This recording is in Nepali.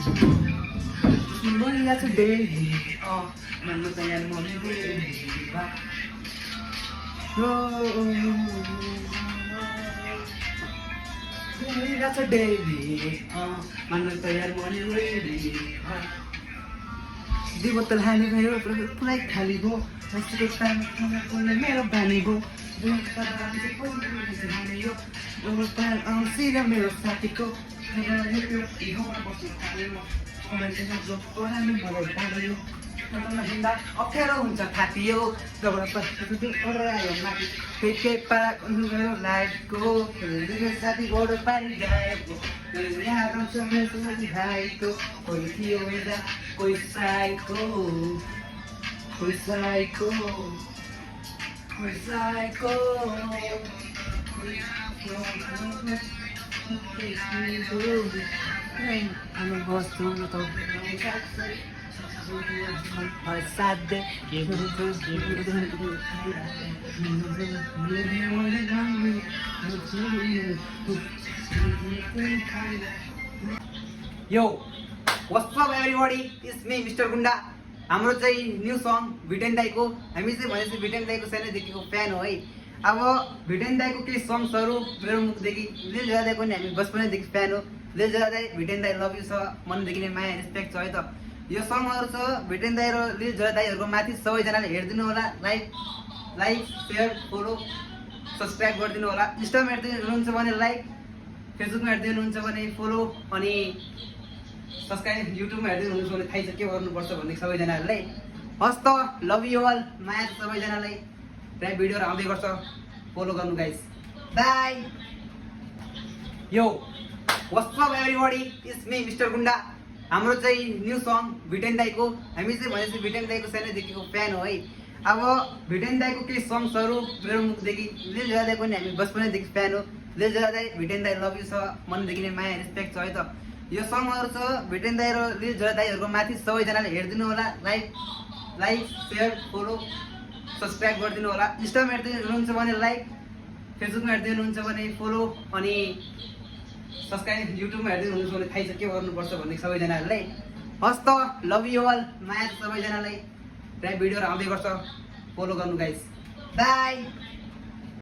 भइरहेको छ डेली मान्नु तयार म भइरहेको छ डेली मान्नु तयार म दुई बोतल हानी भयो पुरै खाली भयो जस्तो तामा मेरो बानी भयो सिधा मेरो साथीको अप्ठ्यारो हुन्छ थापियो लाइटको साथी गोडो पारी गएको भाइको कोही थियो कोही साइको कोही साइको कोही psycho I'm a boss to the I sat there, Yo, what's up everybody? It's me, Mr. Gunda. हाम्रो चाहिँ न्यू सङ भिटेन दाइको हामी चाहिँ भनेपछि भिटेन दाइको सानैदेखिको फ्यान हो है। अब भिटेन दाइको केही सङ्ग्सहरू मेरो मुखदेखि लिल दाइको नि हामी बचपनैदेखि फ्यान हो। लिल दाइ भिटेन दाइ लभ यु छ मनदेखि नै माया रेस्पेक्ट छ है त। यो सङहरू छ भिटेन दाइ र लिल दाइहरूको माथि सबैजनाले हेरिदिनु होला। लाइक सेयर फलो सब्सक्राइब गरिदिनु होला। इन्स्टामा हेर्दै हुनुहुन्छ भने लाइक, फेसबुकमा हेर्दै हुनुहुन्छ भने फलो अनि सब्सक्राइब, युट्युबमा हेर्दै हुनुहुन्छ भने थाहै छ के गर्नुपर्छ भन्ने सबैजनाहरूलाई। हस् त लभ यु अल, माया छ सबैजनालाई। प्राय भिडियोहरू आउँदै गर्छ, फलो गर्नु गाइस। बाई। यो what's up everybody, it's me mister Gunda. हाम्रो चाहिँ न्यू सङ भिटेन दाइको हामी चाहिँ भनेपछि भिटेन दाइको सानैदेखिको फ्यान हो है। अब भिटेन दाइको केही सङ्ग्सहरू मेरो मुखदेखि लिल दाइको नि हामी बचपनैदेखि फ्यान हो। लिल दाइ भिटेन दाइ लभ यु छ मनदेखि नै माया रेस्पेक्ट छ है त। यो सङहरू छ भिटेन दाइ र लिल दाइहरूको माथि सबैजनाले हेरिदिनु होला। लाइक सेयर फलो सब्सक्राइब गरिदिनु होला। इन्स्टामा हेर्दै हुनुहुन्छ भने लाइक, फेसबुकमा हेर्दै हुनुहुन्छ भने फलो अनि सब्सक्राइब, युट्युबमा हेर्दै हुनुहुन्छ भने थाहै छ के गर्नुपर्छ भन्ने सबैजनाहरूलाई। हस् त लभ यु अल, माया छ सबैजनालाई। प्राय भिडियोहरू आउँदै गर्छ, फलो गर्नु गाइस। बाई।